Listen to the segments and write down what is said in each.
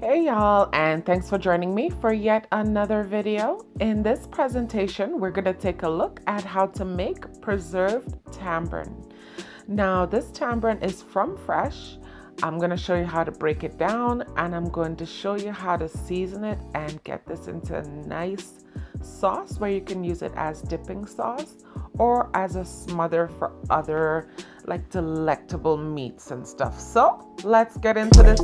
Hey y'all, and thanks for joining me for yet another video. In this presentation, we're going to take a look at how to make preserved tamarind. Now, this tamarind is from fresh. I'm going to show you how to break it down, and I'm going to show you how to season it and get this into a nice sauce where you can use it as dipping sauce or as a smother for other like delectable meats and stuff. So let's get into this.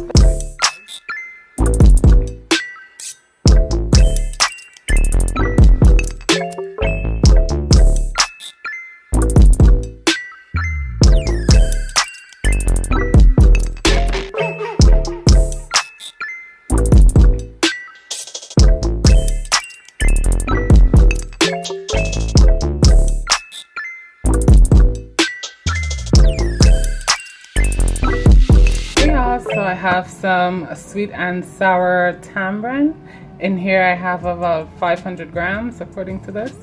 So I have some sweet and sour tamarind. In here I have about 500 grams according to this.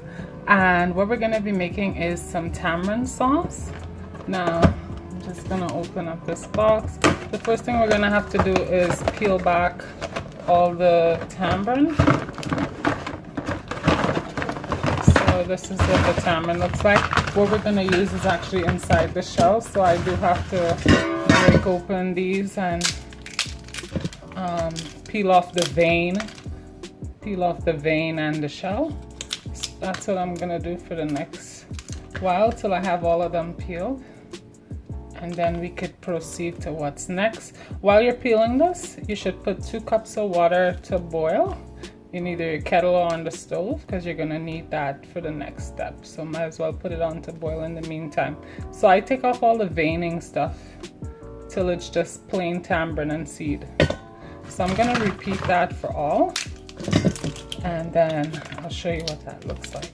And what we're going to be making is some tamarind sauce. Now I'm just going to open up this box. The first thing we're going to have to do is peel back all the tamarind. So this is what the tamarind looks like. What we're going to use is actually inside the shell, so I do have to break open these and peel off the vein and the shell. So that's what I'm gonna do for the next while till I have all of them peeled, and then we could proceed to what's next. While you're peeling this, you should put 2 cups of water to boil in either your kettle or on the stove, because you're gonna need that for the next step. So might as well put it on to boil in the meantime. So I take off all the veining stuff till it's just plain tamarind and seed. So I'm gonna repeat that for all, and then I'll show you what that looks like.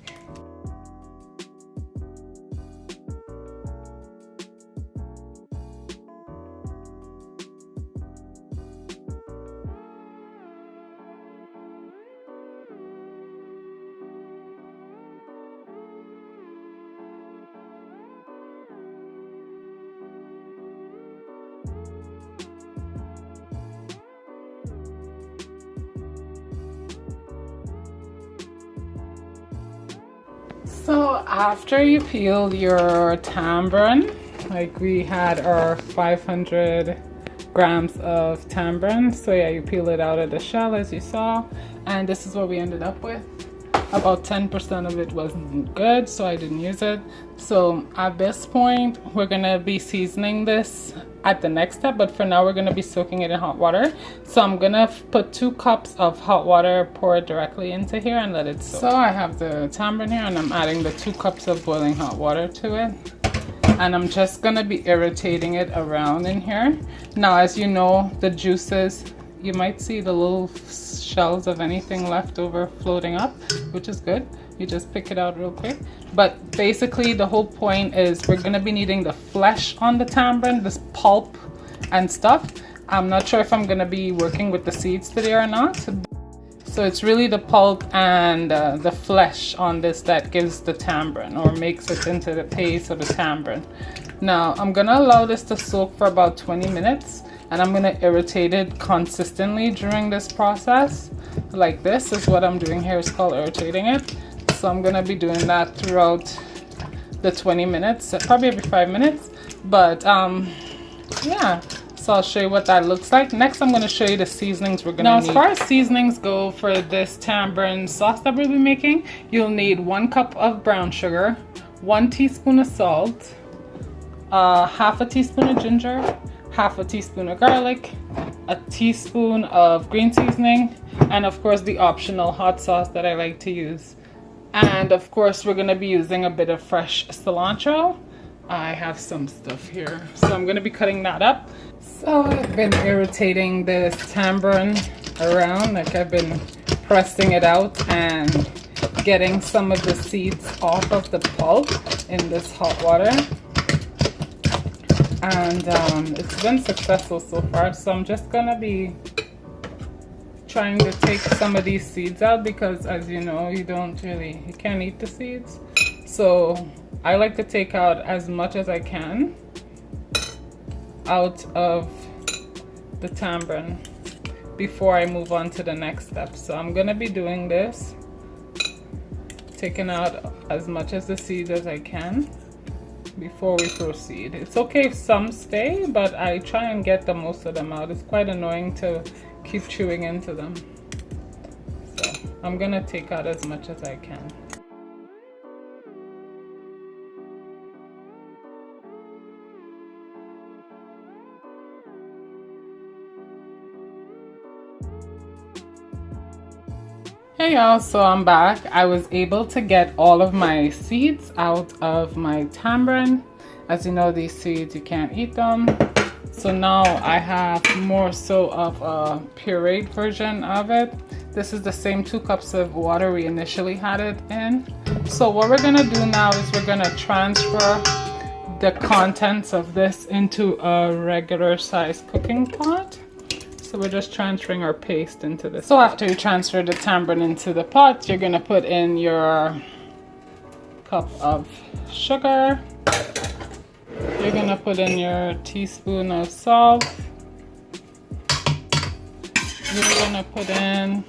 So after you peel your tamarind, like we had our 500 grams of tamarind, so yeah, you peel it out of the shell as you saw, and this is what we ended up with. About 10% of it wasn't good, so I didn't use it. So at this point, we're gonna be seasoning this at the next step, but for now we're gonna be soaking it in hot water. So I'm gonna put 2 cups of hot water, pour it directly into here and let it soak. So I have the tamarind here, and I'm adding the 2 cups of boiling hot water to it. And I'm just gonna be irritating it around in here. Now, as you know, the juices, you might see the little shells of anything left over floating up, which is good. You just pick it out real quick. But basically the whole point is we're gonna be needing the flesh on the tamarind, this pulp and stuff. I'm not sure if I'm gonna be working with the seeds today or not. So it's really the pulp and the flesh on this that gives the tamarind, or makes it into the paste of the tamarind. Now I'm gonna allow this to soak for about 20 minutes, and I'm gonna irritate it consistently during this process. Like this is what I'm doing here, it's called irritating it. So I'm gonna be doing that throughout the 20 minutes, probably every 5 minutes. But yeah, so I'll show you what that looks like. Next, I'm gonna show you the seasonings we're gonna need. Now, as far as seasonings go for this tamarind sauce that we'll be making, you'll need 1 cup of brown sugar, 1 teaspoon of salt, half a teaspoon of ginger, half a teaspoon of garlic, a teaspoon of green seasoning, and of course the optional hot sauce that I like to use. And of course we're going to be using a bit of fresh cilantro. I have some stuff here, so I'm going to be cutting that up. So I've been irritating this tamarind around, like I've been pressing it out and getting some of the seeds off of the pulp in this hot water. And it's been successful so far, so I'm just gonna be trying to take some of these seeds out, because as you know, you can't eat the seeds. So I like to take out as much as I can out of the tamarind. before I move on to the next step. So I'm gonna be doing this, taking out as much as the seeds as I can before we proceed. It's okay if some stay, but I try and get the most of them out. It's quite annoying to keep chewing into them. So I'm gonna take out as much as I can. Hey y'all, so I'm back. I was able to get all of my seeds out of my tamarind. As you know, these seeds, you can't eat them. So now I have more so of a pureed version of it. This is the same 2 cups of water we initially had it in. So what we're gonna do now is we're gonna transfer the contents of this into a regular size cooking pot. So we're just transferring our paste into this. So after you transfer the tamarind into the pot, you're gonna put in your cup of sugar. You're gonna put in your teaspoon of salt. You're gonna put in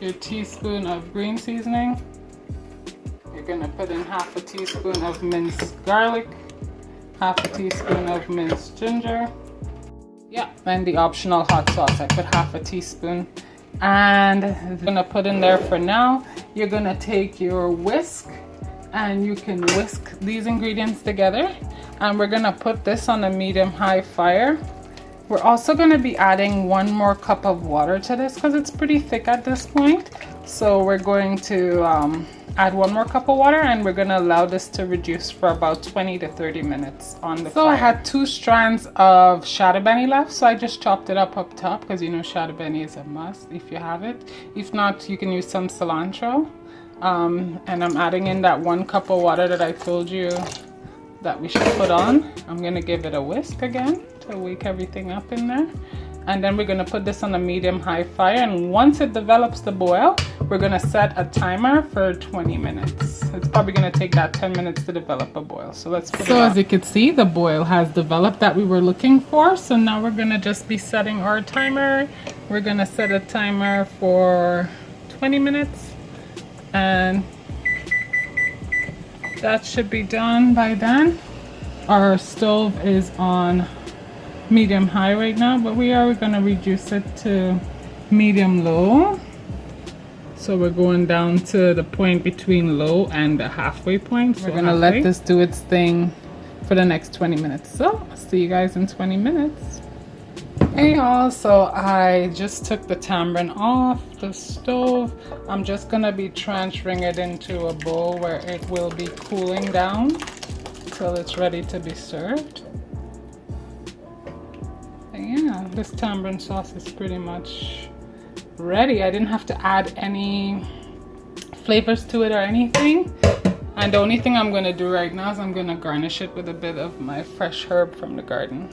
your teaspoon of green seasoning. You're gonna put in half a teaspoon of minced garlic, half a teaspoon of minced ginger. Yeah, and the optional hot sauce, I put half a teaspoon. And I'm gonna put in there for now. You're gonna take your whisk and you can whisk these ingredients together. And we're gonna put this on a medium-high fire. We're also gonna be adding 1 more cup of water to this because it's pretty thick at this point. So we're going to add 1 more cup of water, and we're gonna allow this to reduce for about 20 to 30 minutes on the fire. So I had 2 strands of Chardon Beni left, so I just chopped it up top because you know Chardon Beni is a must if you have it. If not, you can use some cilantro. And I'm adding in that 1 cup of water that I told you that we should put on. I'm gonna give it a whisk again to wake everything up in there. And then we're gonna put this on a medium-high fire, and once it develops the boil, we're gonna set a timer for 20 minutes. It's probably gonna take that 10 minutes to develop a boil. So let's put it on. So as you can see, the boil has developed that we were looking for. So now we're gonna just be setting our timer. We're gonna set a timer for 20 minutes, and that should be done by then. Our stove is on medium high right now, but we are going to reduce it to medium low. So we're going down to the point between low and the halfway point. We're going to let this do its thing for the next 20 minutes. So I'll see you guys in 20 minutes. Hey y'all, so I just took the tamarind off the stove. I'm just going to be transferring it into a bowl where it will be cooling down till it's ready to be served. Yeah, this tamarind sauce is pretty much ready. I didn't have to add any flavors to it or anything. And the only thing I'm going to do right now is I'm going to garnish it with a bit of my fresh herb from the garden.